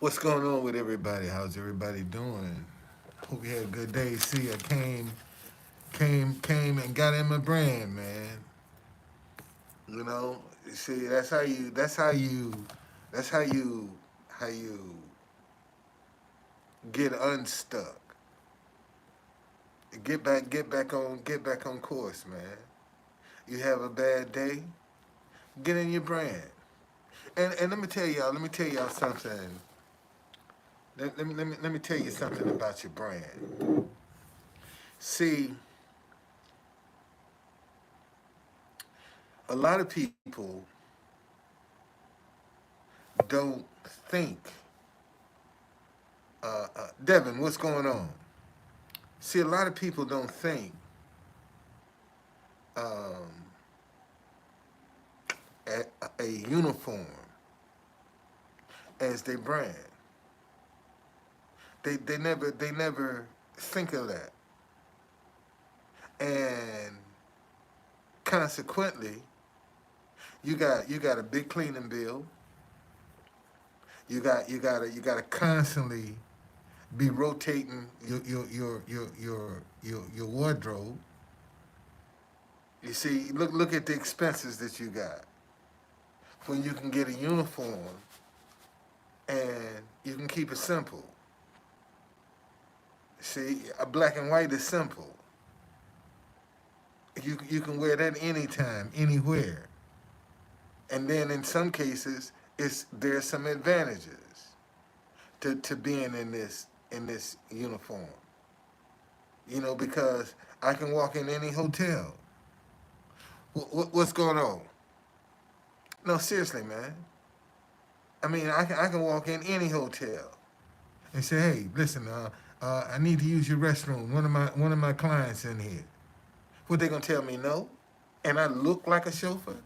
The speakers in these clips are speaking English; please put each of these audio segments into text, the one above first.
What's going on with everybody? How's everybody doing? Hope you had a good day. See, I came and got in my brand, man. You know, see, that's how you get unstuck. Get back on course, man. You have a bad day, get in your brand. And let me tell y'all something. Let me tell you something about your brand. See, a lot of people don't think. Devin, what's going on? See, a lot of people don't think um, a uniform as their brand. They never think of that, and consequently, you got a big cleaning bill. You gotta constantly be rotating your wardrobe. You see, look at the expenses that you got when you can get a uniform and you can keep it simple. See, a black and white is simple. You can wear that anytime, anywhere. And then in some cases, there's some advantages to being in this uniform. You know, because I can walk in any hotel. What's going on? No, seriously, man. I mean, I can walk in any hotel and say, hey, listen, I need to use your restroom. One of my clients in here. What they gonna tell me no? And I look like a chauffeur?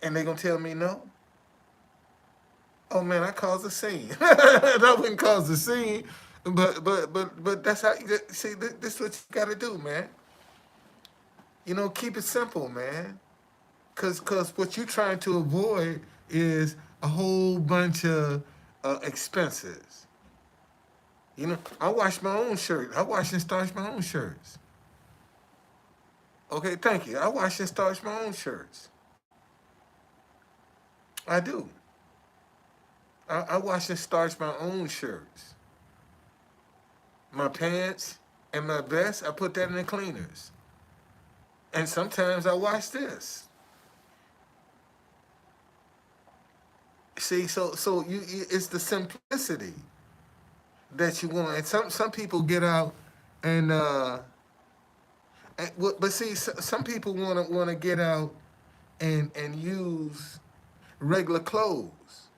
And they gonna tell me no? Oh man, I caused a scene. I wouldn't cause a scene, but that's how. See, this is what you gotta do, man. You know, keep it simple, man. Cause what you're trying to avoid is a whole bunch of expenses. You know, I wash my own shirt. I wash and starch my own shirts. Okay, thank you. I wash and starch my own shirts. I do. I wash and starch my own shirts. My pants and my vest, I put that in the cleaners. And sometimes I wash this. See, it's the simplicity that you want. And some people get out and but see, some people wanna get out and use regular clothes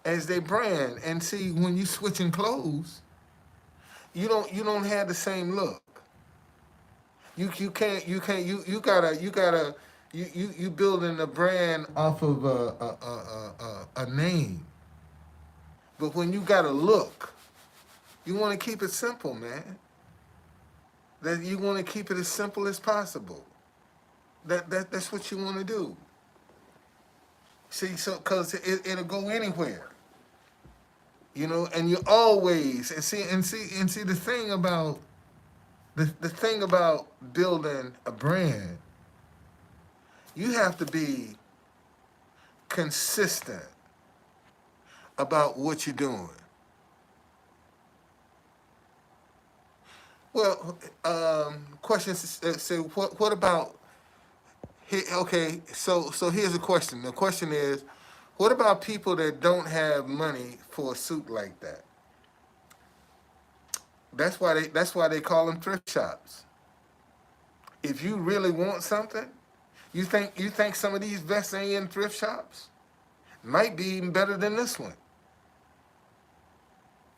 as their brand. And see, when you switching clothes, you don't have the same look. You gotta you building a brand off of a name. But when you got a look, you want to keep it simple, man. That you want to keep it as simple as possible. That's what you want to do. See, so because it'll go anywhere, you know. And you always and see the thing about building a brand, you have to be consistent about what you're doing. Well, questions say what about okay, so here's a question. The question is, what about people that don't have money for a suit like that? That's why they call them thrift shops. If you really want something, you think some of these vests ain't in thrift shops? Might be even better than this one.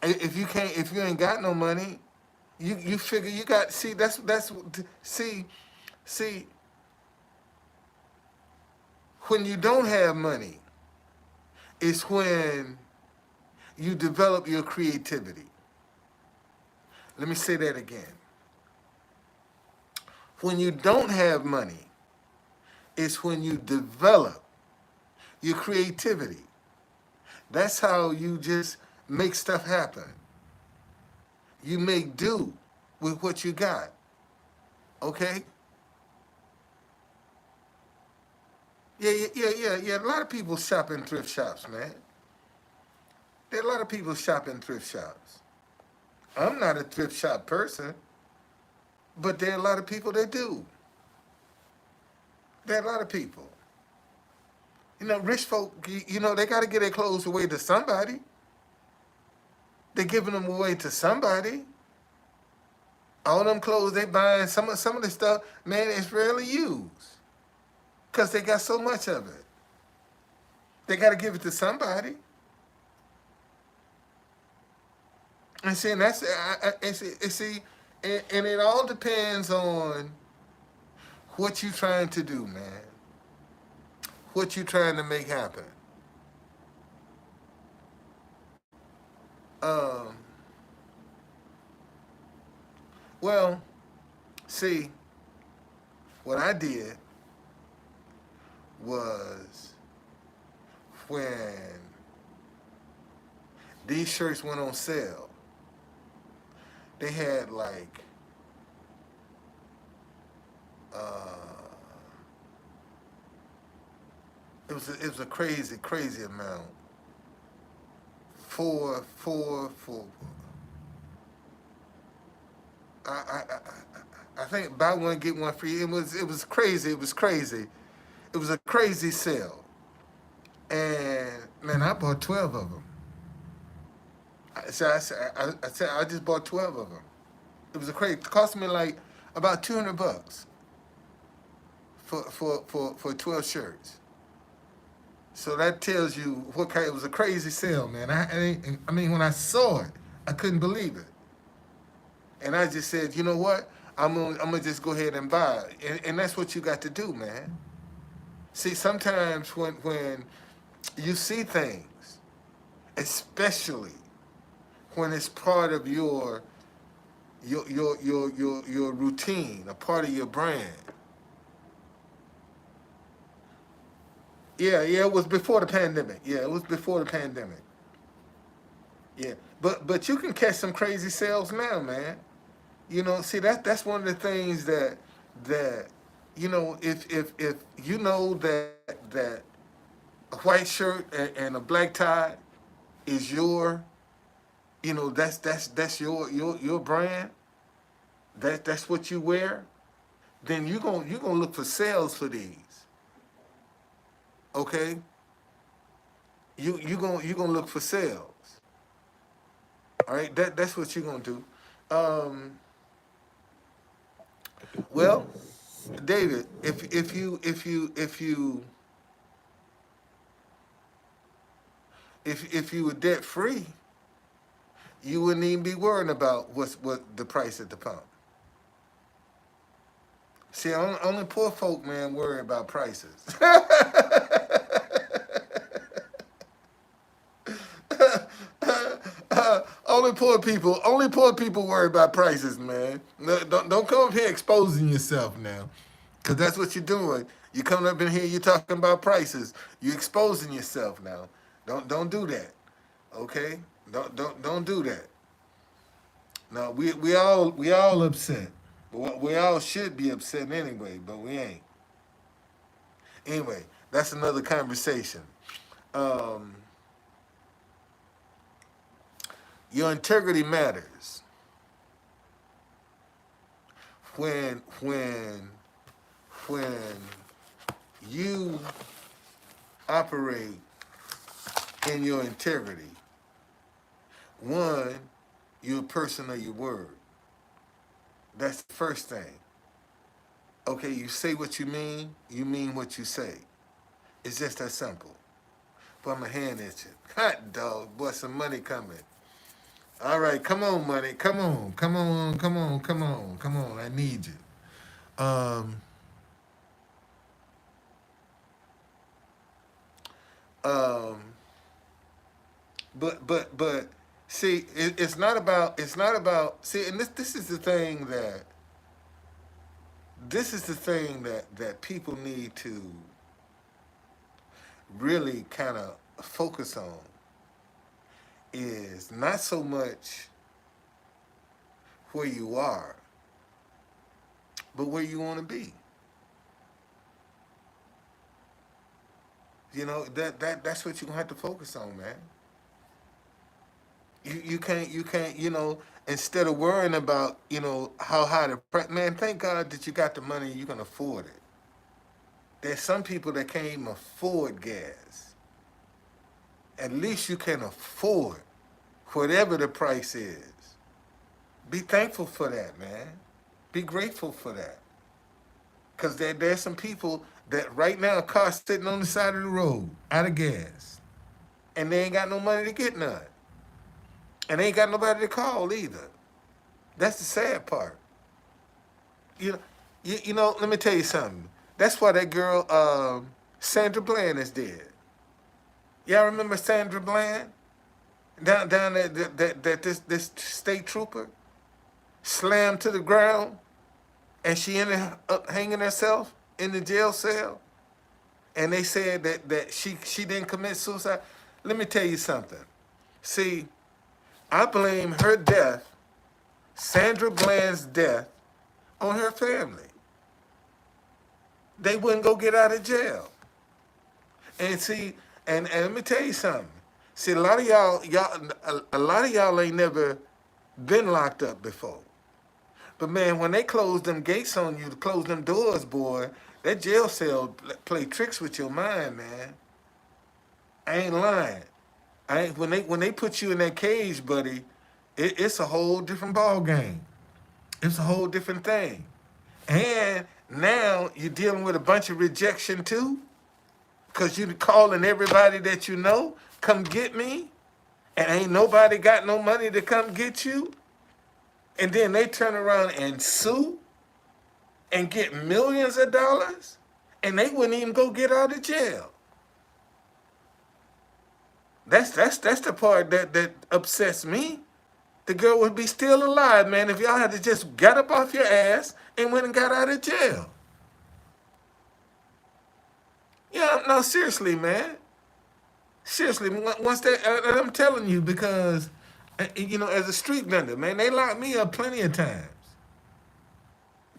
If you ain't got no money, you figure you got see that's see see when you don't have money, it's when you develop your creativity. Let me say that again. When you don't have money, it's when you develop your creativity. That's how you just make stuff happen. You make do with what you got. Okay? Yeah. A lot of people shop in thrift shops, man. There are a lot of people shop in thrift shops. I'm not a thrift shop person, but there are a lot of people that do. There are a lot of people. You know, rich folk, you know, they got to get their clothes away to somebody. They're giving them away to somebody. All them clothes they buying, some of the stuff, man, it's rarely used because they got so much of it. They got to give it to somebody. And see, and that's and it all depends on what you trying to do, man. What you trying to make happen. Um, well, see, what I did was when these shirts went on sale, they had like uh, it was a crazy amount. For I think buy one get one free. It was crazy. It was crazy. It was a crazy sale, and man, I bought 12 of them. I said I just bought 12 of them. It was a crazy. It cost me like about $200 for 12 shirts. So that tells you what kind. It was a crazy sale, man. I mean, when I saw it, I couldn't believe it, and I just said, you know what? I'm gonna just go ahead and buy it, and that's what you got to do, man. See, sometimes when you see things, especially when it's part of your routine, a part of your brand. Yeah, it was before the pandemic. Yeah, it was before the pandemic. Yeah, but you can catch some crazy sales now, man. You know, see that's one of the things that you know if you know that a white shirt and a black tie is your you know that's your brand. That's what you wear. Then you gonna look for sales for these. Okay, you gonna look for sales. All right, that's what you're gonna do. Um, well, David, if you were debt free, you wouldn't even be worrying about what the price at the pump. See, only poor folk, man, worry about prices. Only poor people worry about prices, man. No, don't come up here exposing yourself now, because that's what you're doing. You coming up in here, you talking about prices. You exposing yourself now. Don't do that. Okay? Don't do that. No, we all upset. We all should be upset anyway, but we ain't. Anyway, that's another conversation. Um, your integrity matters when when you operate in your integrity. One, you're a person of your word. That's the first thing. Okay, you say what you mean what you say. It's just that simple. But my hand itching. Hot dog, boy, some money coming. All right, come on, money. Come on. I need you. Um, um, but see, it's not about see, and this is the thing that people need to really kind of focus on. is not so much where you are, but where you want to be. You know, that's what you're gonna have to focus on, man. You can't, instead of worrying about, how high the price, man, thank God that you got the money and you can afford it. There's some people that can't even afford gas. At least you can afford whatever the price is. Be thankful for that, man. Be grateful for that. Because there's some people that right now a car sitting on the side of the road out of gas. And they ain't got no money to get none. And they ain't got nobody to call either. That's the sad part. You know, let me tell you something. That's why that girl, Sandra Bland, is dead. Y'all remember Sandra Bland? Down there, that this state trooper slammed to the ground, and she ended up hanging herself in the jail cell. And they said that she didn't commit suicide. Let me tell you something. See, I blame her death, Sandra Bland's death, on her family. They wouldn't go get out of jail. And see, and let me tell you something. See, a lot of y'all ain't never been locked up before. But man, when they close them gates on you, to close them doors, boy, that jail cell play tricks with your mind, man. I ain't lying. When they put you in that cage, buddy, it's a whole different ball game. It's a whole different thing. And now you're dealing with a bunch of rejection too, because you're calling everybody that you know, come get me, and ain't nobody got no money to come get you. And then they turn around and sue and get millions of dollars, and they wouldn't even go get out of jail. That's the part that upsets me. The girl would be still alive, man, if y'all had to just got up off your ass and went and got out of jail. Yeah, no, seriously, man. Seriously, once and I'm telling you, because, as a street vendor, man, they locked me up plenty of times.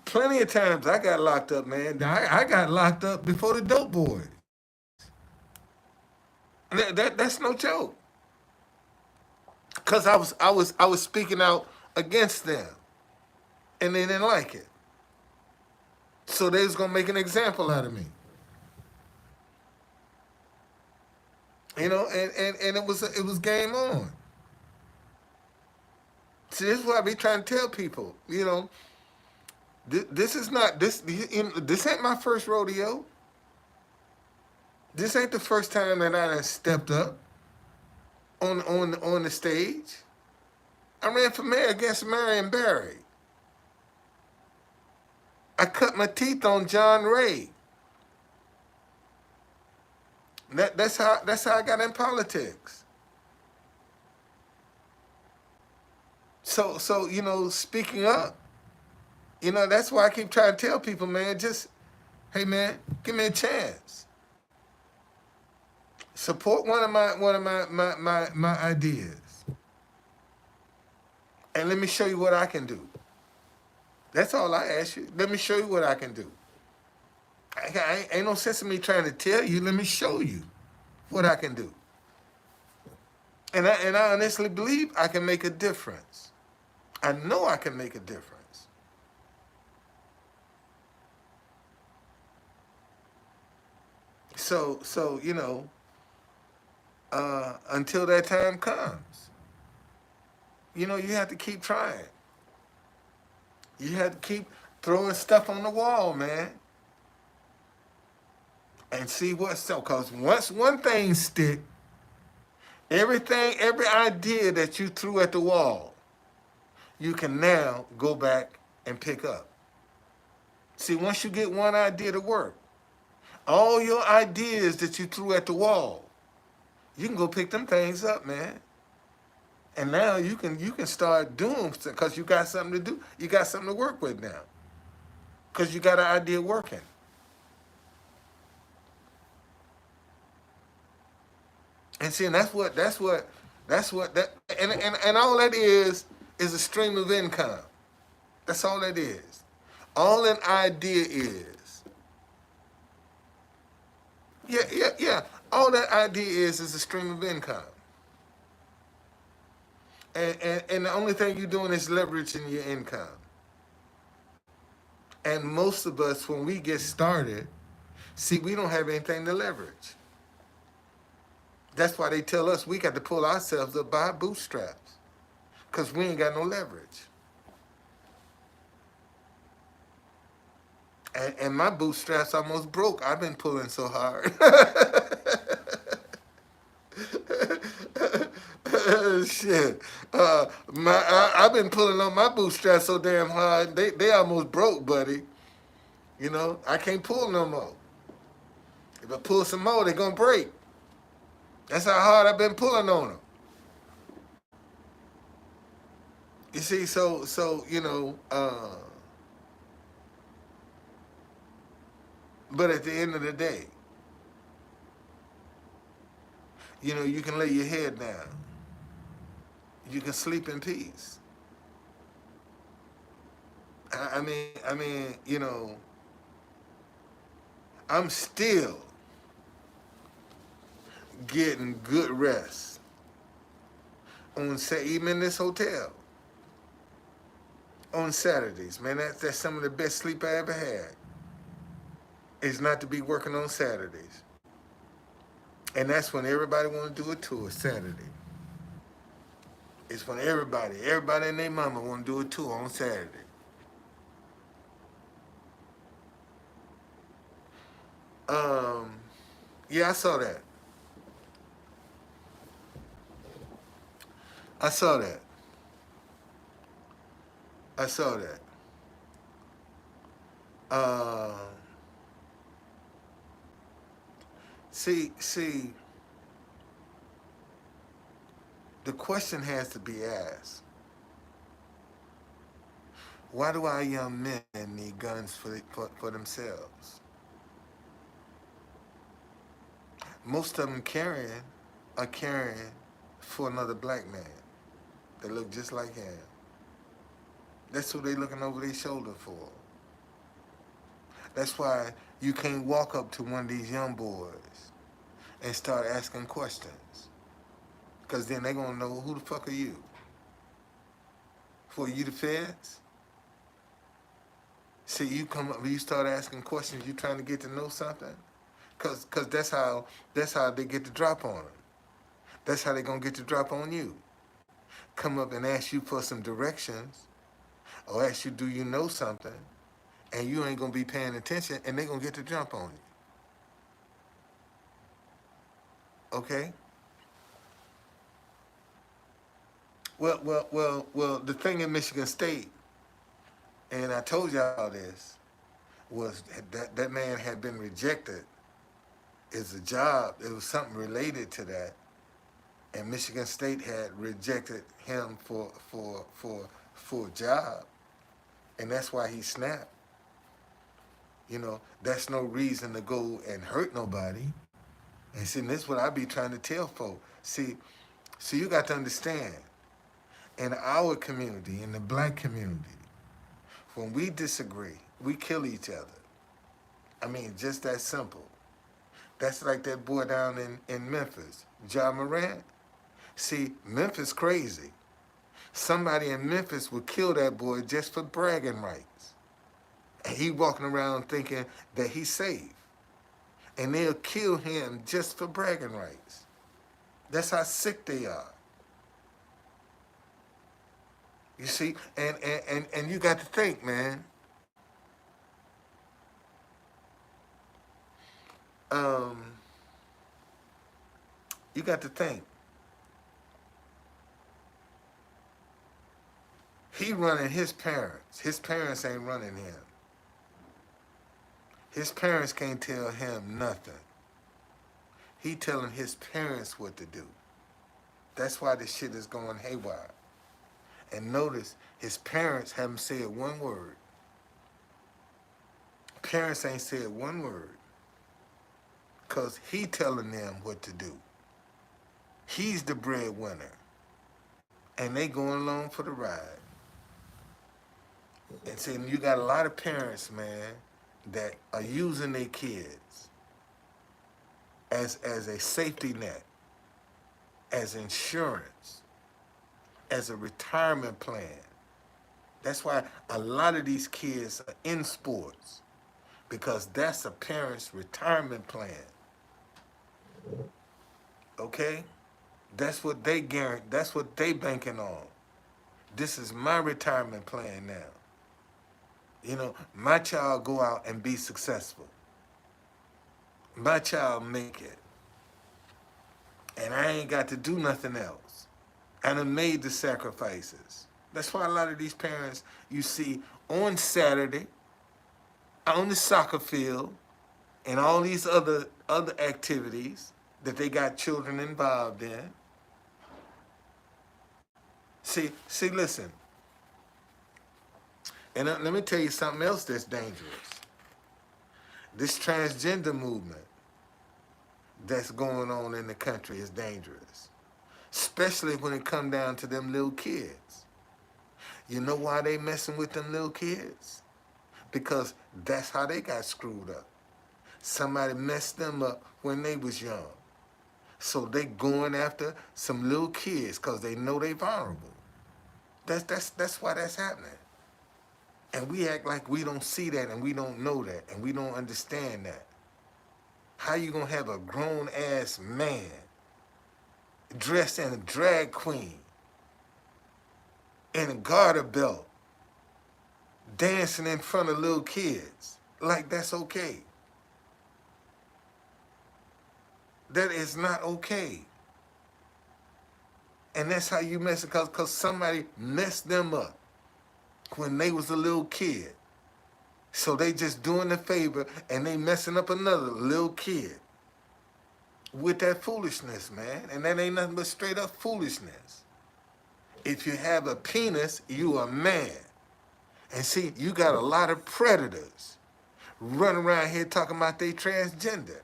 Plenty of times I got locked up, man. I got locked up before the dope boys. That's no joke. Cause I was speaking out against them, and they didn't like it. So they was gonna make an example out of me. And it was game on. See, this is what I be trying to tell people. This is not this. This ain't my first rodeo. This ain't the first time that I done stepped up on the stage. I ran for mayor against Marion Barry. I cut my teeth on John Ray. That's how I got in politics. So speaking up, that's why I keep trying to tell people, man, just, hey man, give me a chance. Support one of my ideas. And let me show you what I can do. That's all I ask you. Let me show you what I can do. Ain't no sense in me trying to tell you. Let me show you what I can do. And I honestly believe I can make a difference. I know I can make a difference. So until that time comes, you have to keep trying. You have to keep throwing stuff on the wall, man. And see what's so. Because once one thing stick, every idea that you threw at the wall, you can now go back and pick up. See, once you get one idea to work, all your ideas that you threw at the wall, you can go pick them things up, man. And now you can start doing, because you got something to do. You got something to work with now. Because you got an idea working. And see, and that's what That's what that and all that is a stream of income. That's all that is. All an idea is. Yeah. All that idea is a stream of income. And the only thing you're doing is leveraging your income. And most of us, when we get started, see, we don't have anything to leverage. That's why they tell us we got to pull ourselves up by our bootstraps, because we ain't got no leverage. And my bootstraps almost broke. I've been pulling so hard. Shit. I've been pulling on my bootstraps so damn hard, they almost broke, buddy. You know, I can't pull no more. If I pull some more, they're going to break. That's how hard I've been pulling on them. You see, so but at the end of the day, you can lay your head down. You can sleep in peace. I mean, I'm still getting good rest on say even in this hotel on Saturdays. Man, that's some of the best sleep I ever had. Is not to be working on Saturdays. And that's when everybody want to do a tour Saturday. It's when everybody and their mama want to do a tour on Saturday. Um, yeah, I saw that. I saw that. I saw that. Uh, see, the question has to be asked. Why do our young men need guns for themselves? Most of them are carrying for another black man that look just like him. That's who they looking over their shoulder for. That's why you can't walk up to one of these young boys and start asking questions. Because then they're going to know, who the fuck are you? For you the feds? See, you come up, you start asking questions, you trying to get to know something? Because that's how they get the drop on them. That's how they're going to get the drop on you. Come up and ask you for some directions, or ask you, do you know something? And you ain't going to be paying attention, and they're going to get the jump on you. Okay? Well, the thing in Michigan State, and I told y'all this, was that man had been rejected as a job. It was something related to that. And Michigan State had rejected him for a job. And that's why he snapped. That's no reason to go and hurt nobody. And see, this is what I be trying to tell folks. See, you got to understand, in our community, in the black community, when we disagree, we kill each other. I mean, just that simple. That's like that boy down in Memphis, Ja Morant. See, Memphis crazy. Somebody in Memphis would kill that boy just for bragging rights. And he walking around thinking that he's safe. And they'll kill him just for bragging rights. That's how sick they are. You see, and you got to think, man. You got to think. He running his parents. His parents ain't running him. His parents can't tell him nothing. He telling his parents what to do. That's why this shit is going haywire. And notice, his parents haven't said one word. Parents ain't said one word. Because he telling them what to do. He's the breadwinner. And they going along for the ride. And see, you got a lot of parents, man, that are using their kids as a safety net, as insurance, as a retirement plan. That's why a lot of these kids are in sports, because that's a parent's retirement plan. Okay? That's what they guarantee. That's what they banking on. This is my retirement plan now. You know, my child go out and be successful. My child make it. And I ain't got to do nothing else. And I made the sacrifices. That's why a lot of these parents you see on Saturday, on the soccer field, and all these other activities that they got children involved in. See, listen. And let me tell you something else that's dangerous. This transgender movement that's going on in the country is dangerous, especially when it come down to them little kids. You know why they messing with them little kids? Because that's how they got screwed up. Somebody messed them up when they was young. So they going after some little kids because they know they vulnerable. That's why that's happening. And we act like we don't see that and we don't know that and we don't understand that. How you gonna have a grown-ass man dressed in a drag queen in a garter belt dancing in front of little kids like that's okay? That is not okay. And that's how you mess it, because somebody messed them up when they was a little kid. So they just doing the favor and they messing up another little kid with that foolishness, man. And that ain't nothing but straight up foolishness. If you have a penis, you a man. And see, you got a lot of predators running around here talking about they transgender.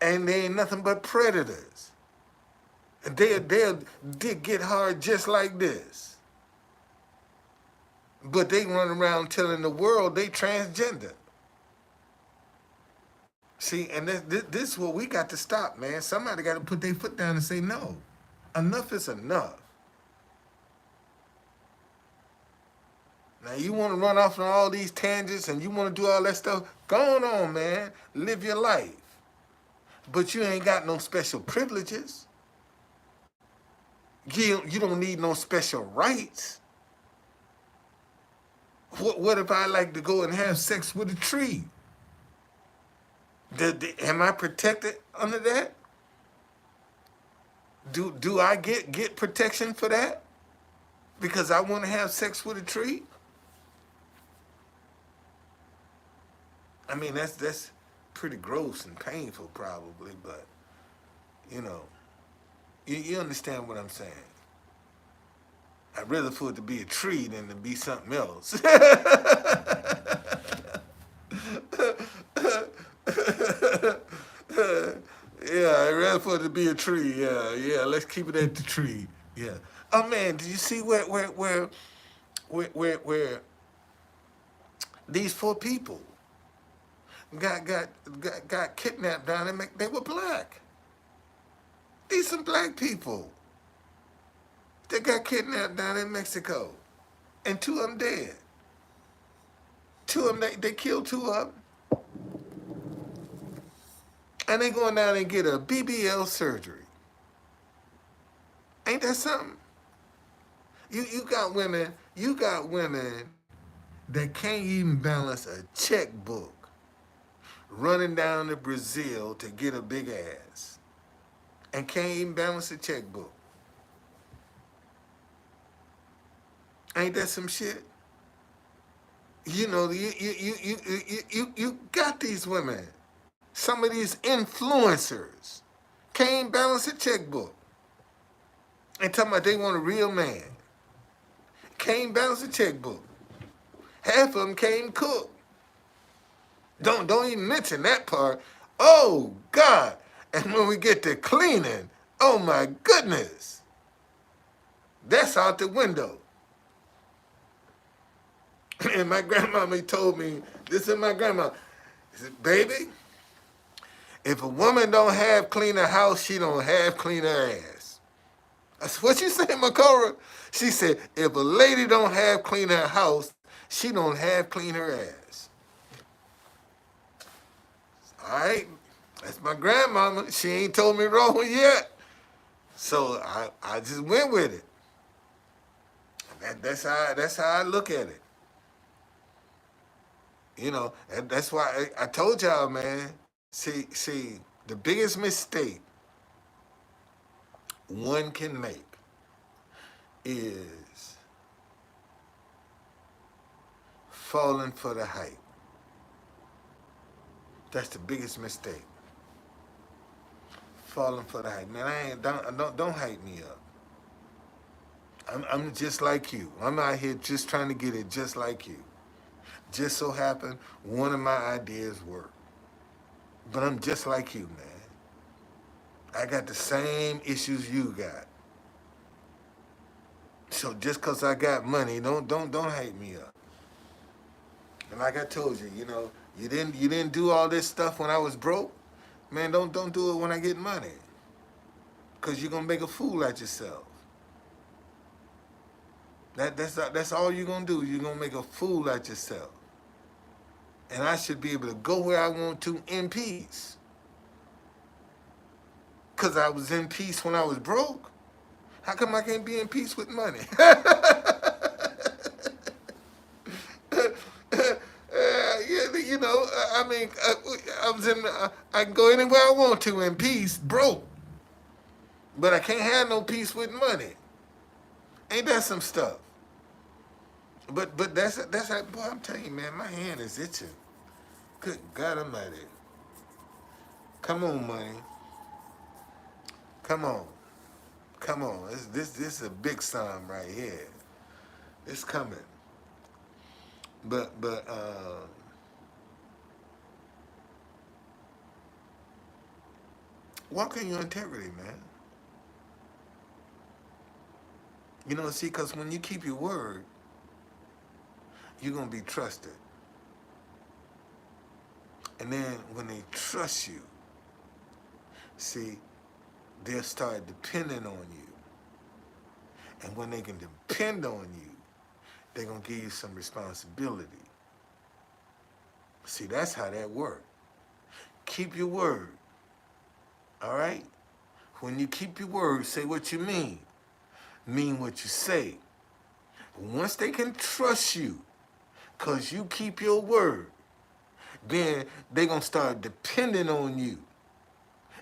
And they ain't nothing but predators. And they'll get hard just like this. But they run around telling the world they transgender. See, and this is what we got to stop, man. Somebody got to put their foot down and say, no, enough is enough. Now, you want to run off on all these tangents and you want to do all that stuff, go on, man. Live your life. But you ain't got no special privileges. You don't need no special rights. What if I like to go and have sex with a tree? Am I protected under that? Do I get protection for that? Because I want to have sex with a tree? I mean, that's pretty gross and painful probably, but, you know, you understand what I'm saying. I'd rather for it to be a tree than to be something else. Yeah, I'd rather for it to be a tree. Yeah, let's keep it at the tree. Yeah. Oh man, did you see where these 4 people got kidnapped down there? They were black. These some black people. They got kidnapped down in Mexico. And 2 of them dead. 2 of them, they killed 2 of them. And they going down and get a BBL surgery. Ain't that something? You got women that can't even balance a checkbook running down to Brazil to get a big ass. And can't even balance a checkbook. Ain't that some shit? You know, you got these women. Some of these influencers can't balance a checkbook. And talking about they want a real man. Can't balance a checkbook. Half of them can't cook. Don't even mention that part. Oh, God. And when we get to cleaning, oh my goodness, that's out the window. And my grandmama told me, this is my grandma. She said, baby, if a woman don't have clean her house, she don't have clean her ass. I said, what you say, Makora? She said, if a lady don't have clean her house, she don't have clean her ass. All right, that's my grandmama. She ain't told me wrong yet. So I just went with it. That's how I look at it. You know, and that's why I told y'all, man. See, the biggest mistake one can make is falling for the hype. That's the biggest mistake. Falling for the hype. Man, don't hype me up. I'm just like you. I'm out here just trying to get it just like you. Just so happened one of my ideas worked. But I'm just like you, man. I got the same issues you got. So just cause I got money, don't hype me up. And like I told you, you know, you didn't do all this stuff when I was broke. Man, don't do it when I get money. Cause you're gonna make a fool out yourself. That's all you're gonna do. You're gonna make a fool out yourself. And I should be able to go where I want to in peace. Cause I was in peace when I was broke. How come I can't be in peace with money? You know, I mean, I can go anywhere I want to in peace, broke. But I can't have no peace with money. Ain't that some stuff? But that's how, boy, I'm telling you, man, my hand is itching. Good God Almighty. Come on, money. Come on. Come on. This is a big sum right here. It's coming. But walk in your integrity, man. You know, see, because when you keep your word, you're going to be trusted. And then when they trust you, see, they'll start depending on you. And when they can depend on you, they're going to give you some responsibility. See, that's how that works. Keep your word. All right? When you keep your word, say what you mean. Mean what you say. Once they can trust you, because you keep your word, then they're going to start depending on you.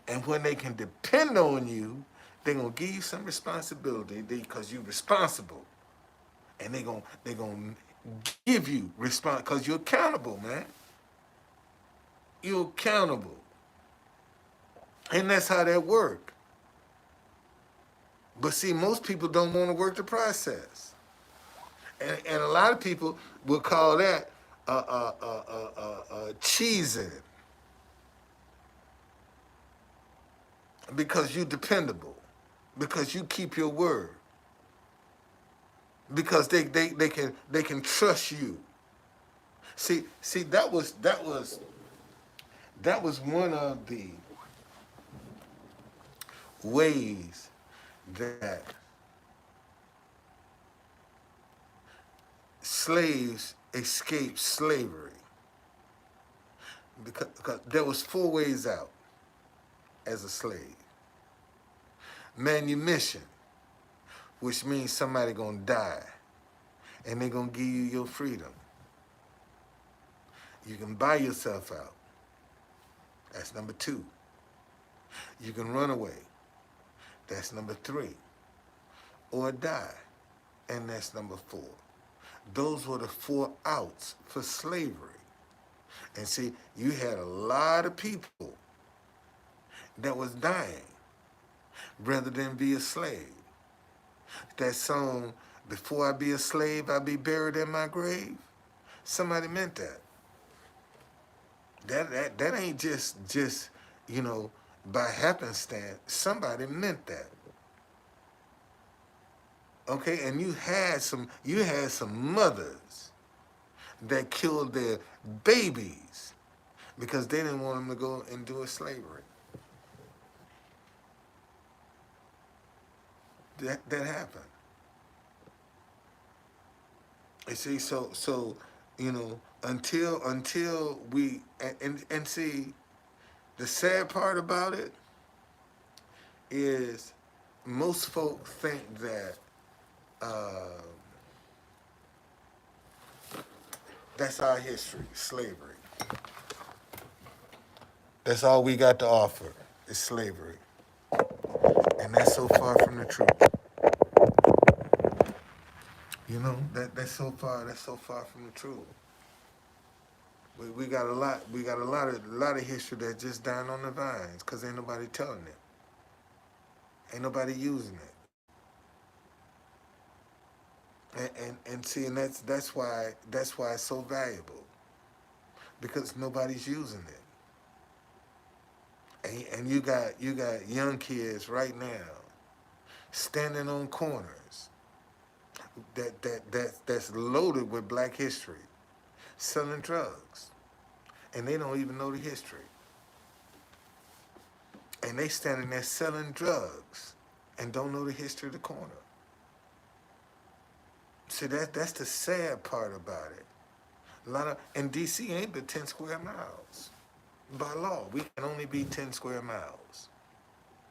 And when they can depend on you, they're going to give you some responsibility because you're responsible. And they're going to give you response because you're accountable, man. You're accountable. And that's how that works. But see, most people don't want to work the process. And a lot of people will call that cheesing. Because you're dependable. Because you keep your word. Because they can trust you. See, that was one of the ways that slaves escaped slavery. Because there was 4 ways out as a slave. Manumission, which means somebody gonna die, and they're gonna give you your freedom. You can buy yourself out. That's number 2. You can run away. That's number 3. Or die. And that's number 4. Those were the 4 outs for slavery. And see, you had a lot of people that was dying rather than be a slave. That song, "Before I be a slave, I be buried in my grave," somebody meant that. That ain't just you know, by happenstance, somebody meant that. Okay, and you had some mothers that killed their babies because they didn't want them to go and do a slavery. That happened. You see, so until we and see, the sad part about it is most folk think that uh, that's our history, slavery. That's all we got to offer is slavery, and that's so far from the truth. That's so far from the truth. We got a lot of history that's just dying on the vines because ain't nobody telling it, ain't nobody using it, and see, and that's why it's so valuable because nobody's using it, and you got young kids right now standing on corners that's loaded with Black history, selling drugs, and they don't even know the history. And they standing there selling drugs and don't know the history of the corner. See, that's the sad part about it. And DC ain't but 10 square miles. By law, we can only be 10 square miles.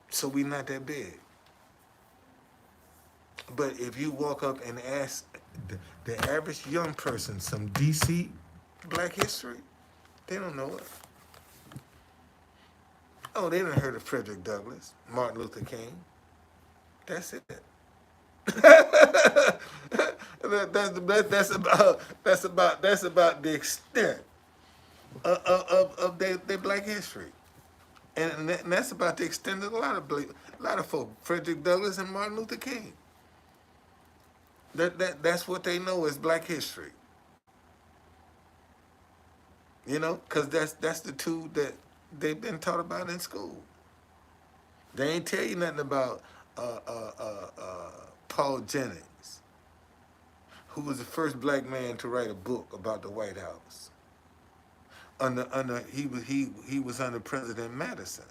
So we not that big. But if you walk up and ask the average young person some DC Black history, they don't know it. Oh, they done heard of Frederick Douglass, Martin Luther King. That's it. That's about the extent of their Black history, and that's about the extent of a lot of folk. Frederick Douglass and Martin Luther King. That's what they know is Black history. Because that's the two that they've been taught about in school. They ain't tell you nothing about Paul Jennings, who was the first Black man to write a book about the White House. He was under President Madison.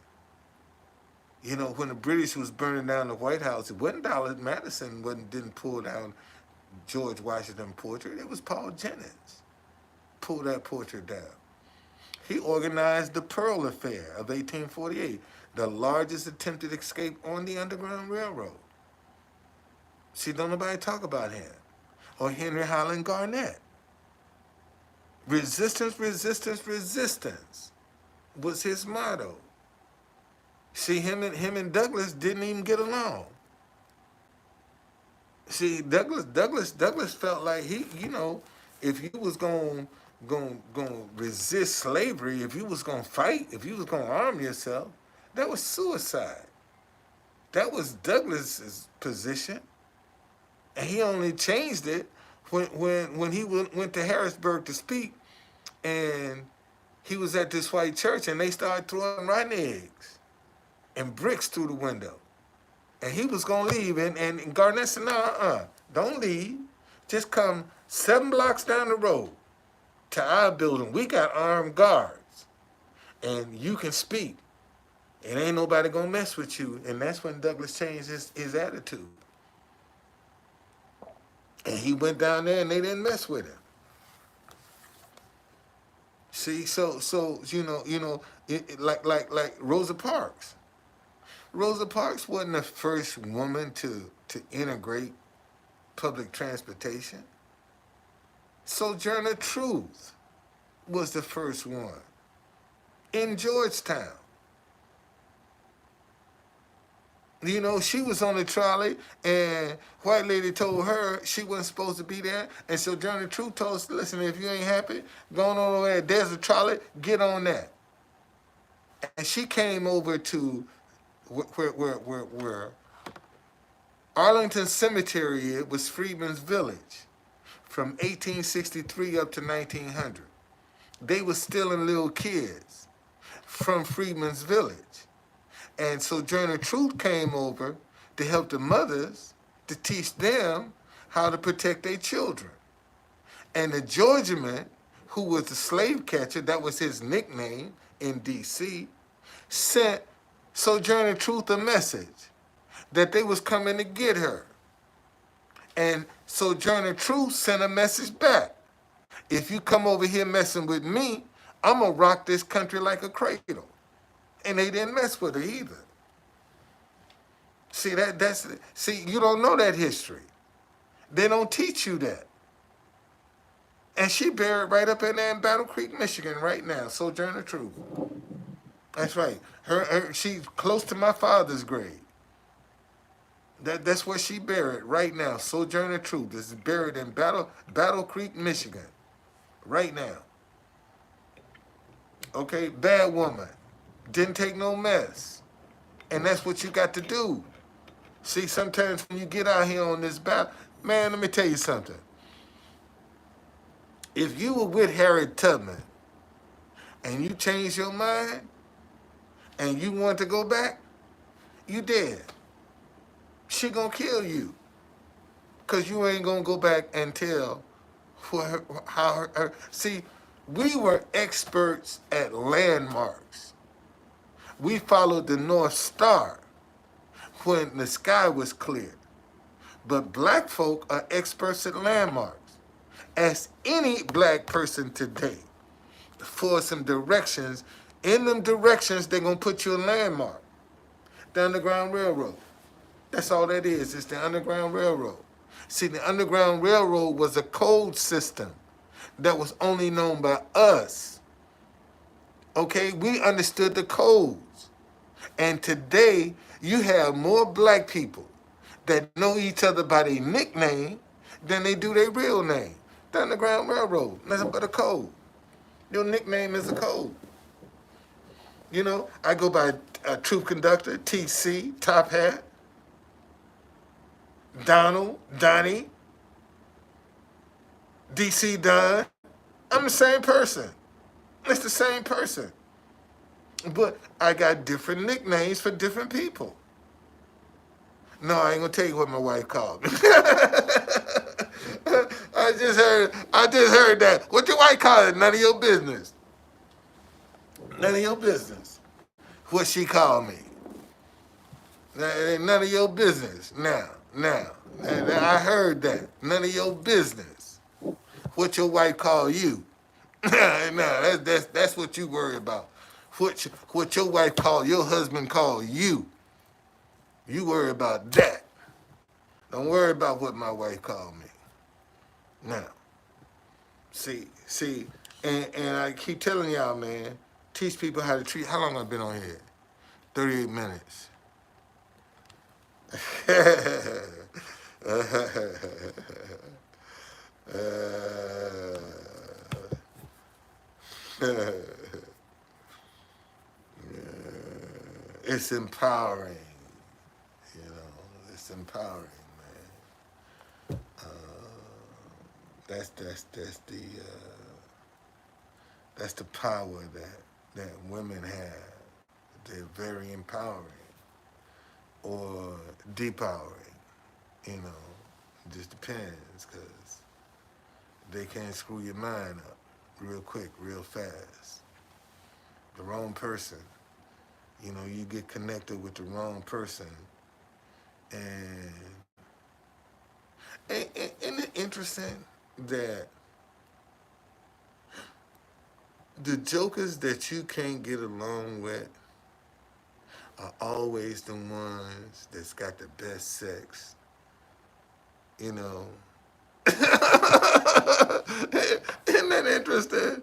When the British was burning down the White House, it wasn't Madison didn't pull down George Washington portrait. It was Paul Jennings pulled that portrait down. He organized the Pearl Affair of 1848, the largest attempted escape on the Underground Railroad. See, don't nobody talk about him. Or Henry Highland Garnett. Resistance, resistance, resistance was his motto. See, him and Douglas didn't even get along. See, Douglas felt like if you was going resist slavery, if you was going to fight, if you was going to arm yourself, that was suicide. That was Douglas's position, and he only changed it when he went to Harrisburg to speak, and he was at this white church, and they started throwing rotten eggs and bricks through the window. And he was going to leave, and Garnett said, no, don't leave. Just come 7 blocks down the road to our building. We got armed guards, and you can speak. And ain't nobody going to mess with you. And that's when Douglas changed his attitude. And he went down there, and they didn't mess with him. See, so like Rosa Parks. Rosa Parks wasn't the first woman to integrate public transportation. Sojourner Truth was the first one in Georgetown. She was on the trolley, and white lady told her she wasn't supposed to be there. And Sojourner Truth told us, listen, if you ain't happy, going on over there, there's a trolley, get on that. And she came over to where Arlington Cemetery was Freedman's Village from 1863 up to 1900. They were stealing little kids from Freedman's Village. And Sojourner Truth came over to help the mothers to teach them how to protect their children. And the Georgiaman, who was the slave catcher, that was his nickname in D.C., sent Sojourner Truth a message that they was coming to get her. And Sojourner Truth sent a message back. If you come over here messing with me, I'm going to rock this country like a cradle. And they didn't mess with her either. See, you don't know that history. They don't teach you that. And she buried right up in there in Battle Creek, Michigan right now, Sojourner Truth. That's right. She's close to my father's grave. That's where she buried right now. Sojourner Truth is buried in Battle Creek, Michigan, right now. Okay, bad woman, didn't take no mess, and that's what you got to do. See, sometimes when you get out here on this battle, man, let me tell you something. If you were with Harriet Tubman and you changed your mind and you want to go back, you dead. She gonna kill you, cause you ain't gonna go back and tell how her. See, we were experts at landmarks. We followed the North Star when the sky was clear. But black folk are experts at landmarks. Ask any black person today for some directions. In them directions, they're gonna put you a landmark. The Underground Railroad. That's all that is. It's the Underground Railroad. See, the Underground Railroad was a code system that was only known by us. Okay, we understood the codes. And today, you have more black people that know each other by their nickname than they do their real name. The Underground Railroad, nothing but a code. Your nickname is a code. You know, I go by Truth Conductor, TC, Top Hat, Donald, Donnie, DC Don. I'm the same person. It's the same person. But I got different nicknames for different people. No, I ain't gonna tell you what my wife called me. I just heard that. What your wife call it? None of your business. None of your business. What she called me. None of your business. Now. I heard that. None of your business. What your wife call you. No, that's what you worry about. What your wife call your husband call you. You worry about that. Don't worry about what my wife called me. Now, see, and I keep telling y'all, man, teach people how to treat. How long have I been on here? 38 minutes. It's empowering, you know. It's empowering, man. That's the power that women have. They're very empowering or depowering, you know. It just depends, because they can screw your mind up real quick, real fast. The wrong person, you know, you get connected with the wrong person, and isn't it interesting that the jokers that you can't get along with are always the ones that's got the best sex, you know? Isn't that interesting?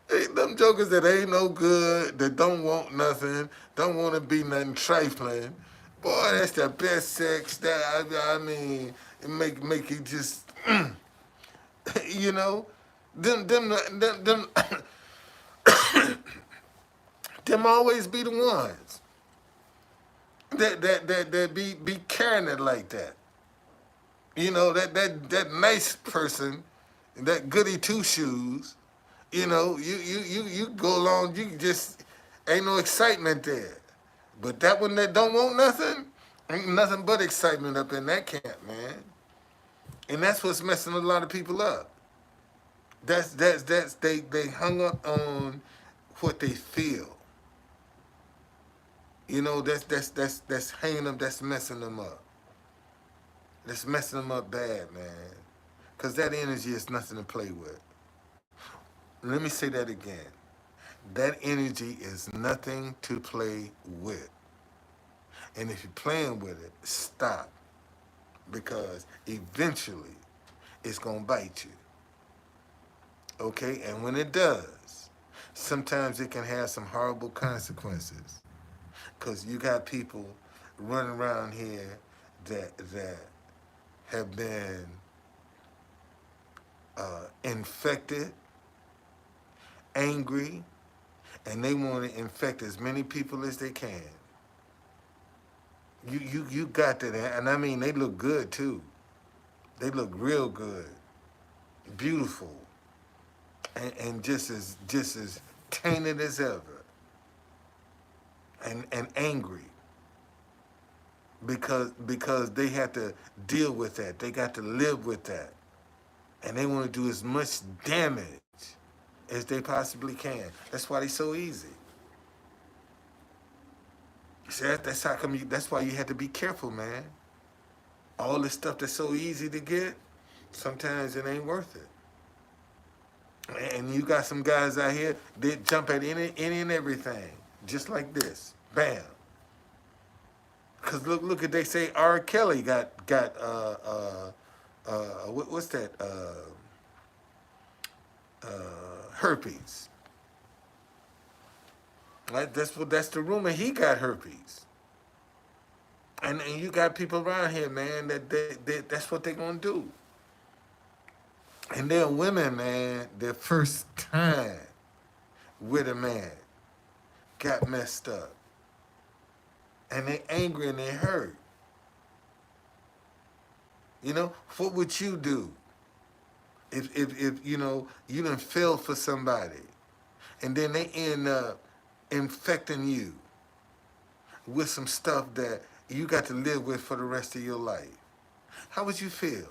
Hey, them jokers that ain't no good, that don't want nothing, don't want to be nothing trifling, boy, that's the best sex. That I mean, it make you just, you know, them them always be the ones that be carrying it like that. You know, that nice person, that goody two shoes. You know, you go along, you just ain't no excitement there. But that one that don't want nothing, ain't nothing but excitement up in that camp, man. And that's what's messing a lot of people up. That's they hung up on what they feel. You know, that's hanging them, that's messing them up. That's messing them up bad, man. Cause that energy is nothing to play with. Let me say that again. That energy is nothing to play with. And if you're playing with it, stop. Because eventually it's gonna bite you. Okay? And when it does, sometimes it can have some horrible consequences. Because you got people running around here that have been infected, angry, and they want to infect as many people as they can. You got that, and I mean they look good too. They look real good, beautiful, and just as tainted as ever, and angry because they have to deal with that. They got to live with that, and they want to do as much damage as they possibly can. That's why they're so easy. See, that's how come that's why you have to be careful, man. All this stuff that's so easy to get, sometimes it ain't worth it. And you got some guys out here that jump at any and everything, just like this, bam. Cause look at they say R. Kelly got what's that herpes. Right? That's the rumor. He got herpes. And you got people around here, man, that's what they're gonna do. And there are women, man, their first time with a man got messed up. And they angry and they hurt. You know, what would you do if you know you done fell for somebody and then they end up infecting you with some stuff that you got to live with for the rest of your life? How would you feel?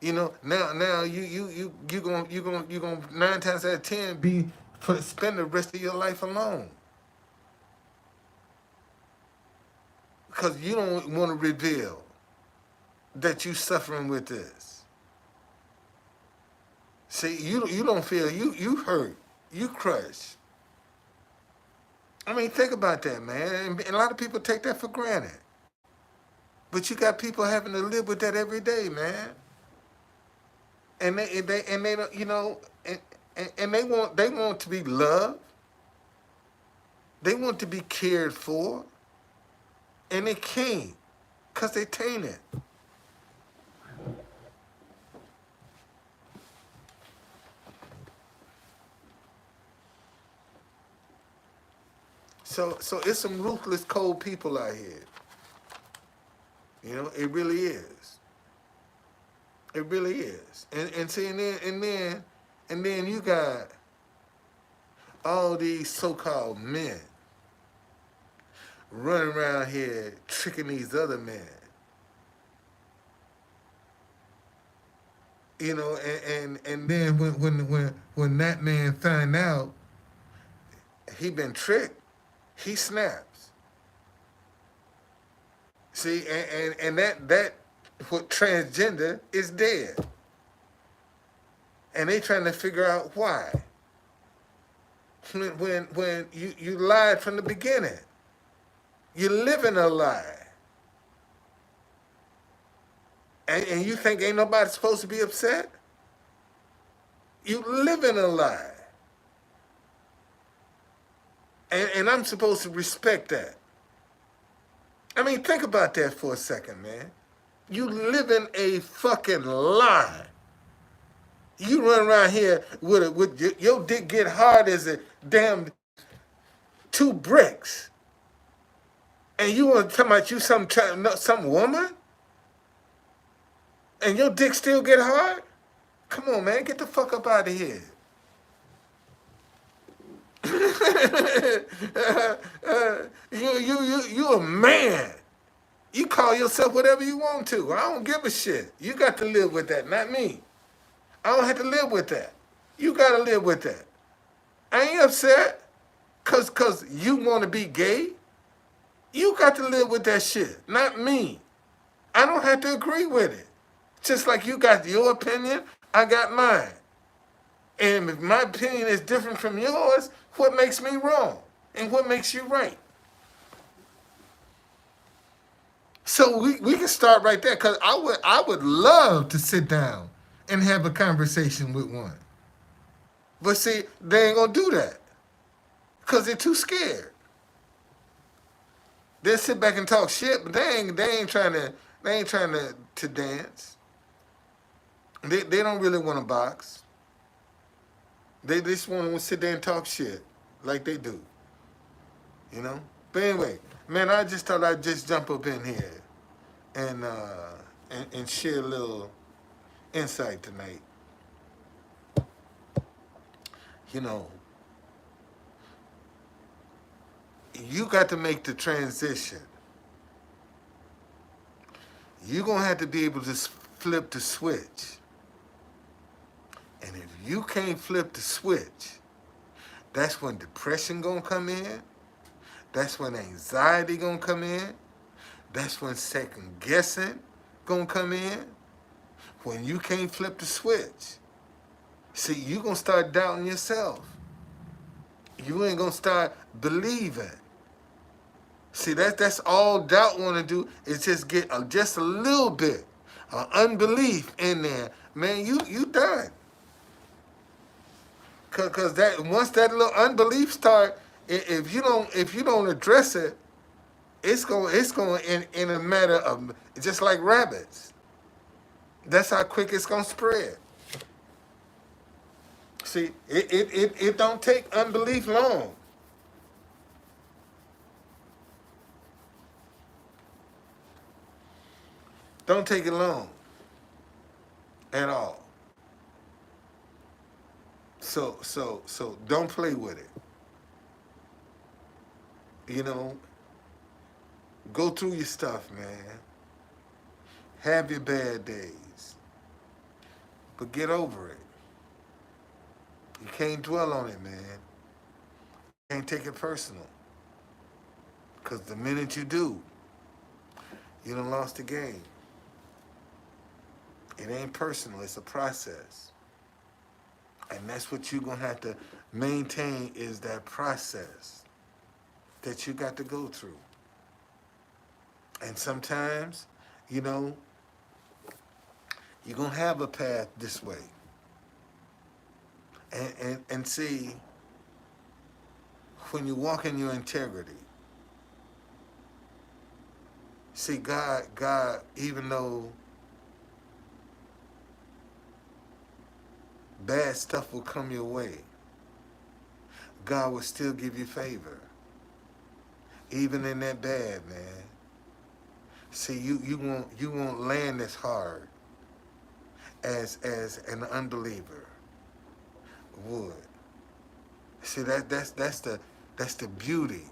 You know, now you gonna 9 times out of 10 spend the rest of your life alone. Because you don't want to reveal that you suffering with this. See, you don't feel you hurt, you crushed. I mean, think about that, man. And a lot of people take that for granted. But you got people having to live with that every day, man. And they don't, you know, and they want to be loved. They want to be cared for. And they can't, because they tainted. So it's some ruthless, cold people out here. You know, it really is. It really is. And see, and then you got all these so-called men running around here tricking these other men. You know, and then when that man find out he been tricked, he snaps. See, and that what transgender is dead. And they trying to figure out why. When you lied from the beginning. You're living a lie. And you think ain't nobody supposed to be upset? You living a lie. And I'm supposed to respect that. I mean, think about that for a second, man. You living a fucking lie. You run around here with your dick get hard as a damn 2 bricks. And you want to talk about you some woman? And your dick still get hard? Come on, man. Get the fuck up out of here. You a man. You call yourself whatever you want to. I don't give a shit. You got to live with that, not me. I don't have to live with that. You got to live with that. I ain't upset cause you want to be gay. You got to live with that shit, not me. I don't have to agree with it. Just like you got your opinion, I got mine. And if my opinion is different from yours, what makes me wrong? And what makes you right? So we can start right there, because I would love to sit down and have a conversation with one. But see, they ain't gonna do that. Because they're too scared. They'll sit back and talk shit, but they ain't trying to dance. They don't really want to box. They just want to sit there and talk shit like they do. You know? But anyway, man, I just thought I'd just jump up in here and share a little insight tonight. You know, you got to make the transition. You're going to have to be able to flip the switch. And if you can't flip the switch, that's when depression going to come in. That's when anxiety going to come in. That's when second guessing going to come in. When you can't flip the switch. See, you're going to start doubting yourself. You ain't going to start believing. See, that's all doubt want to do, is just get just a little bit of unbelief in there. Man, you done. Cause that once that little unbelief start, if you don't address it, it's going in a matter of just like rabbits. That's how quick it's gonna spread. See, it don't take unbelief long. Don't take it long at all. So don't play with it. You know, go through your stuff, man. Have your bad days. But get over it. You can't dwell on it, man. You can't take it personal. Because the minute you do, you done lost the game. It ain't personal, it's a process. And that's what you're going to have to maintain, is that process that you got to go through. And sometimes, you know, you're going to have a path this way. And see, when you walk in your integrity, see, God, even though bad stuff will come your way, God will still give you favor. Even in that bad, man. See, you won't land as hard as an unbeliever would. See, that's the beauty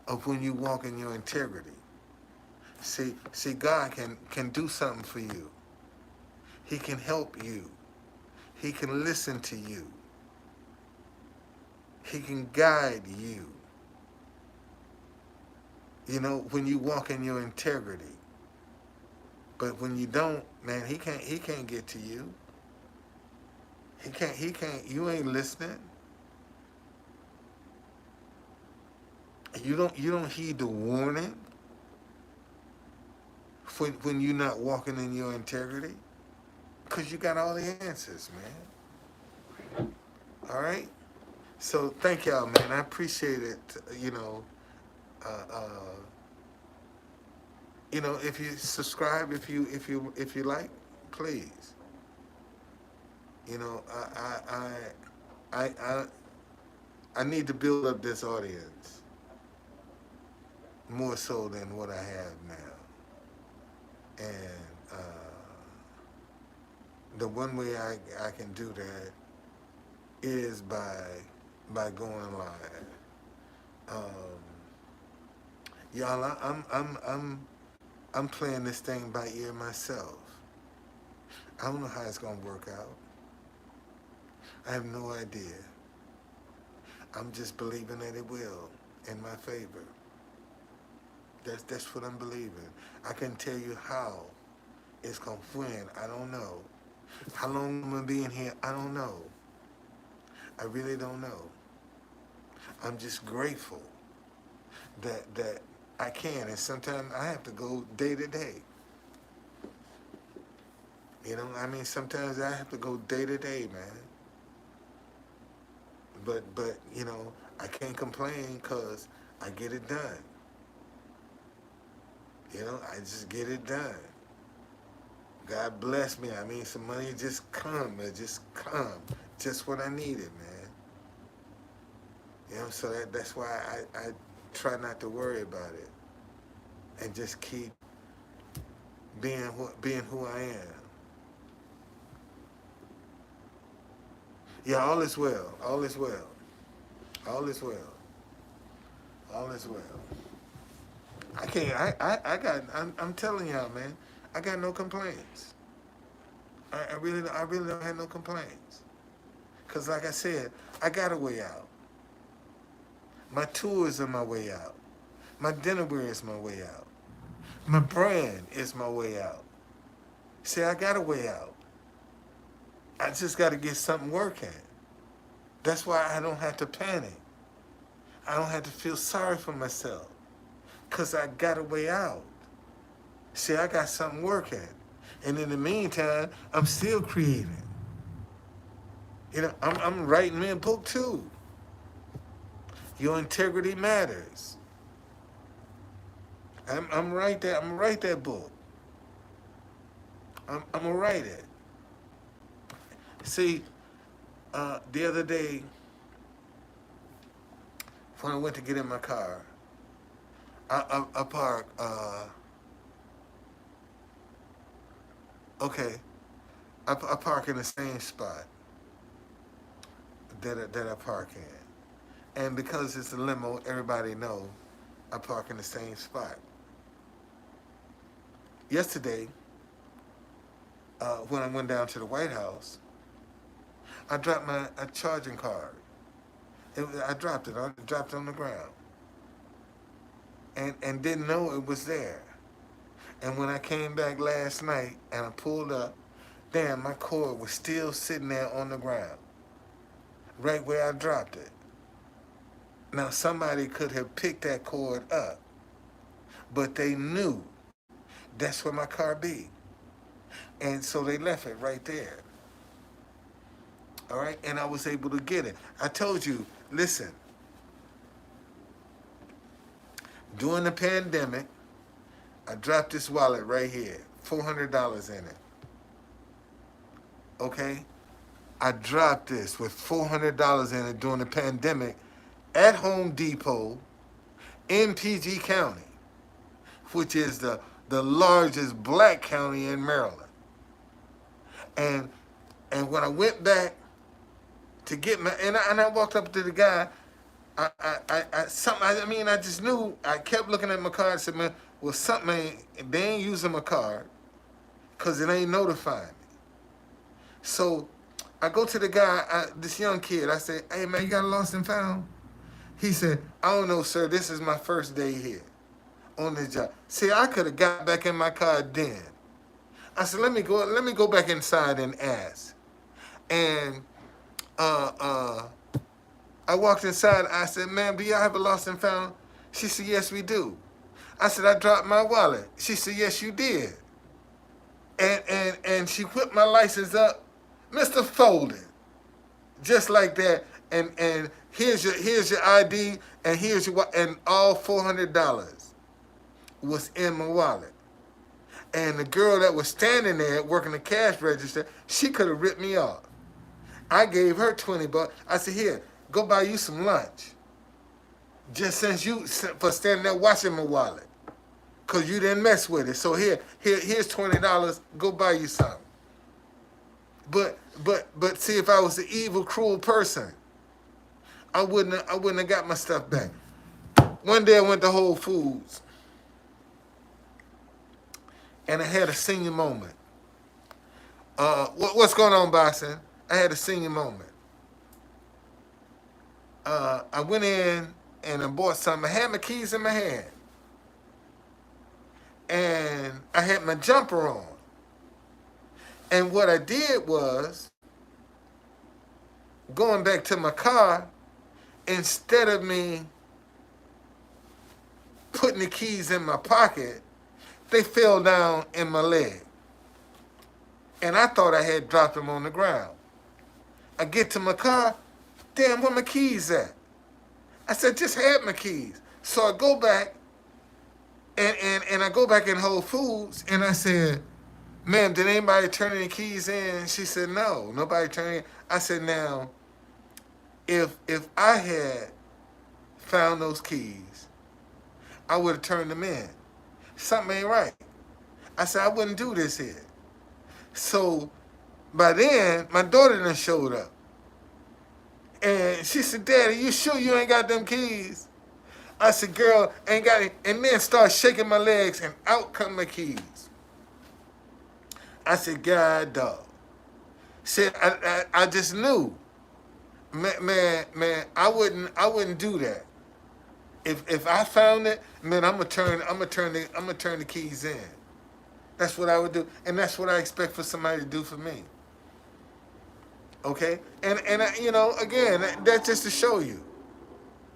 of when you walk in your integrity. See, God can do something for you. He can help you. He can listen to you. He can guide you. You know, when you walk in your integrity. But when you don't, man, he can't get to you. He can't, you ain't listening. You don't heed the warning when you're not walking in your integrity. Because you got all the answers, man. All right? So thank y'all, man. I appreciate it. If you subscribe, if you like, please. You know, I need to build up this audience more so than what I have now. And the one way I can do that is by by going live. Um, y'all, I'm playing this thing by ear myself. I don't know how it's gonna work out. I have no idea. I'm just believing that it will in my favor. That's what I'm believing. I can tell you how it's gonna win. I don't know. How long I'm gonna be in here, I don't know. I really don't know. I'm just grateful that I can, and sometimes I have to go day to day. You know, I mean, sometimes I have to go day to day, man. But you know, I can't complain because I get it done. You know, I just get it done. God bless me. I mean, some money just come. It just come. Just what I needed, man. You know, so that's why I try not to worry about it and just keep being who I am. Yeah, all is well. All is well. All is well. All is well. I can't. I got. I'm telling y'all, man. I got no complaints. I really don't have no complaints. Cause like I said, I got a way out. My tours are my way out. My dinnerware is my way out. My brand is my way out. See, I got a way out. I just got to get something working. That's why I don't have to panic. I don't have to feel sorry for myself. Because I got a way out. See, I got something working. And in the meantime, I'm still creating. You know, I'm writing me a book too. Your integrity matters. I'm right there. I'm gonna write that book. I'm gonna write it. See, the other day when I went to get in my car, I parked. Okay, I park in the same spot that I park in, and because it's a limo, everybody know I park in the same spot. Yesterday, when I went down to the White House, I dropped my charging card. I dropped it. I dropped it on the ground, and didn't know it was there. And when I came back last night and I pulled up, damn, my cord was still sitting there on the ground, right where I dropped it. Now somebody could have picked that cord up, but they knew that's where my car be, and so they left it right there. All right, and I was able to get it. I told you, listen, during the pandemic, I dropped this wallet right here, $400 in it. Okay? I dropped this with $400 in it during the pandemic at Home Depot in PG County, which is the largest black county in Maryland. And when I went back to get my, and I walked up to the guy, I just knew. I kept looking at my card and said, man, well, they ain't using my card because it ain't notifying me. So I go to the guy, this young kid, I said, hey, man, you got a lost and found? He said, I don't know, sir. This is my first day here on this job. See, I could have got back in my car then. I said, let me go back inside and ask. And I walked inside. I said, ma'am, do y'all have a lost and found? She said, yes, we do. I said, I dropped my wallet. She said, yes, you did. And she whipped my license up, Mr. Folden, just like that. And here's your ID, and here's your, and all $400 was in my wallet. And the girl that was standing there working the cash register, she could have ripped me off. I gave her $20. I said, here, go buy you some lunch. Just since you, for standing there watching my wallet. Because you didn't mess with it. So here's $20, go buy you something. But see, if I was an evil, cruel person, I wouldn't have got my stuff back. One day I went to Whole Foods and I had a senior moment. What's going on, boxing? I had a senior moment. I went in and I bought something. I had my keys in my hand, and I had my jumper on. And what I did was, going back to my car, instead of me putting the keys in my pocket, they fell down in my leg. And I thought I had dropped them on the ground. I get to my car, damn, where my keys at? I said, just had my keys. So I go back, and I go back in Whole Foods, and I said, ma'am, did anybody turn any keys in? She said, no, nobody turned in. I said, now, if I had found those keys, I would have turned them in. Something ain't right. I said, I wouldn't do this here. So by then, my daughter done showed up. And she said, Daddy, you sure you ain't got them keys? I said, girl, ain't got it. And then start shaking my legs, and out come my keys. I said, God, dog. Said, I just knew. Man, I wouldn't do that. If I found it, man, I'm gonna turn the keys in. That's what I would do, and that's what I expect for somebody to do for me. Okay, and again, that's just to show you.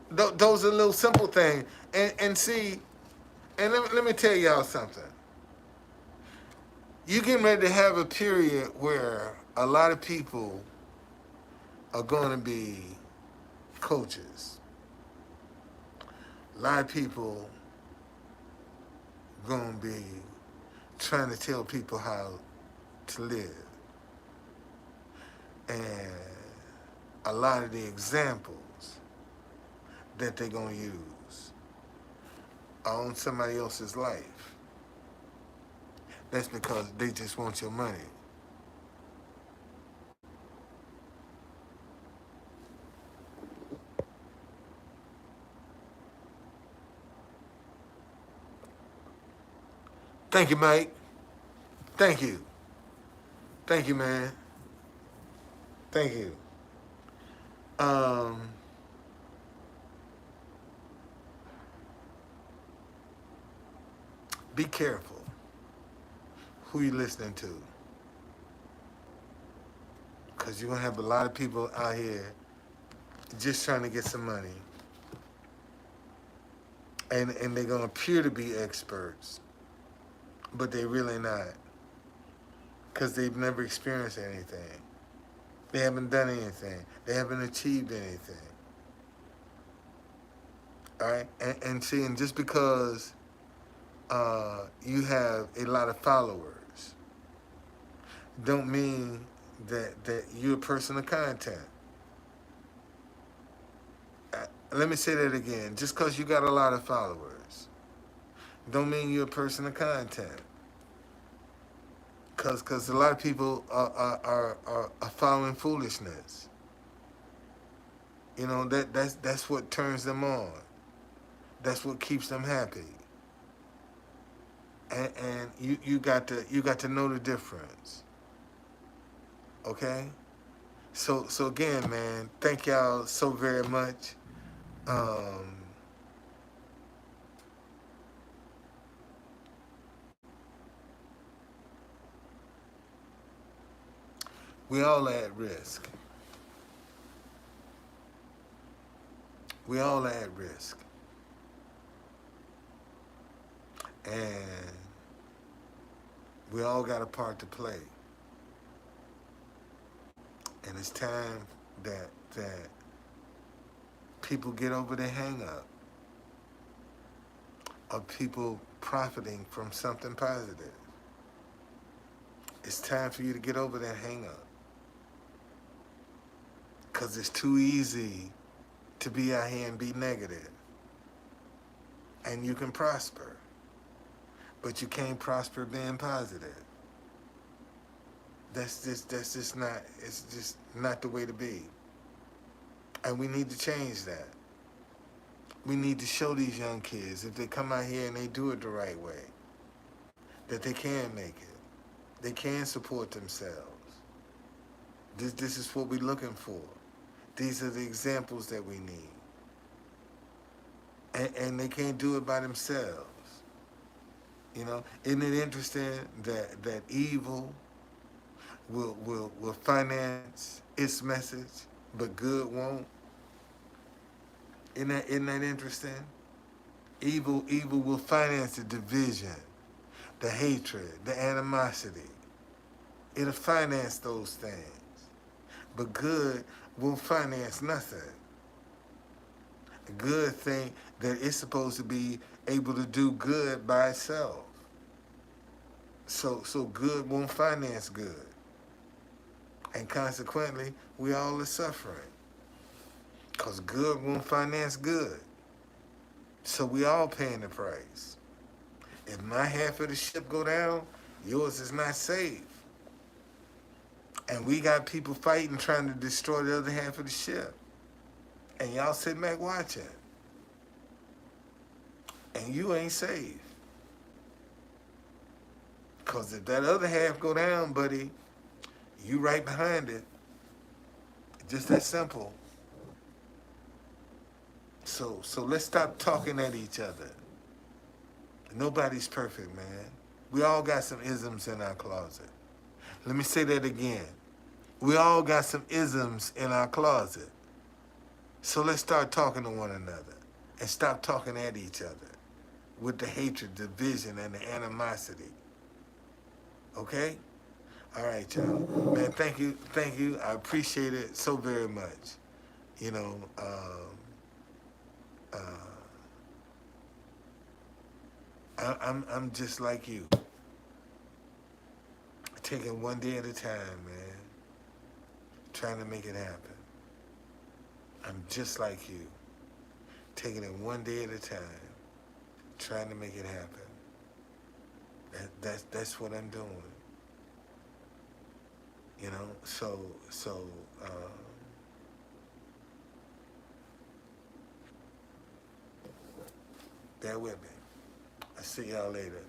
Those are little simple things, and see, and let me tell y'all something. You getting ready to have a period where a lot of people are going to be coaches. A lot of people going to be trying to tell people how to live. And a lot of the examples that they're going to use are on somebody else's life. That's because they just want your money. Thank you, Mike. Thank you. Thank you, man. Thank you. Be careful who you listening to. Because you're going to have a lot of people out here just trying to get some money. And they're going to appear to be experts, but they're really not. Because they've never experienced anything. They haven't done anything. They haven't achieved anything. All right? And see, and just because you have a lot of followers don't mean that you're a person of content. Let me say that again. Just because you got a lot of followers don't mean you're a person of content. Because a lot of people are following foolishness. You know, that's what turns them on. That's what keeps them happy. And you got to know the difference. Okay? So again, man, thank y'all so very much. We all at risk. We all at risk. And we all got a part to play. And it's time that people get over their hang-up of people profiting from something positive. It's time for you to get over that hang-up. Because it's too easy to be out here and be negative. And you can prosper. But you can't prosper being positive. That's just not, it's just not the way to be. And we need to change that. We need to show these young kids, if they come out here and they do it the right way, that they can make it. They can support themselves. This is what we're looking for. These are the examples that we need. And they can't do it by themselves. You know, isn't it interesting that evil will finance its message, but good won't? Isn't that interesting? Evil will finance the division, the hatred, the animosity. It'll finance those things. But good will finance nothing. A good thing that it's supposed to be able to do good by itself. So good won't finance good. And consequently, we all are suffering. Because good won't finance good. So we all paying the price. If my half of the ship go down, yours is not safe. And we got people fighting, trying to destroy the other half of the ship. And y'all sitting back watching. And you ain't safe. Because if that other half go down, buddy, you right behind it. Just that simple. So let's stop talking at each other. Nobody's perfect, man. We all got some isms in our closet. Let me say that again. We all got some isms in our closet. So let's start talking to one another and stop talking at each other with the hatred, division, and the animosity. Okay? All right, y'all. Man, thank you. I appreciate it so very much. You know, I'm just like you. Taking one day at a time, man. Trying to make it happen. I'm just like you. Taking it one day at a time. Trying to make it happen. That's what I'm doing. You know, so bear with me. I'll see y'all later.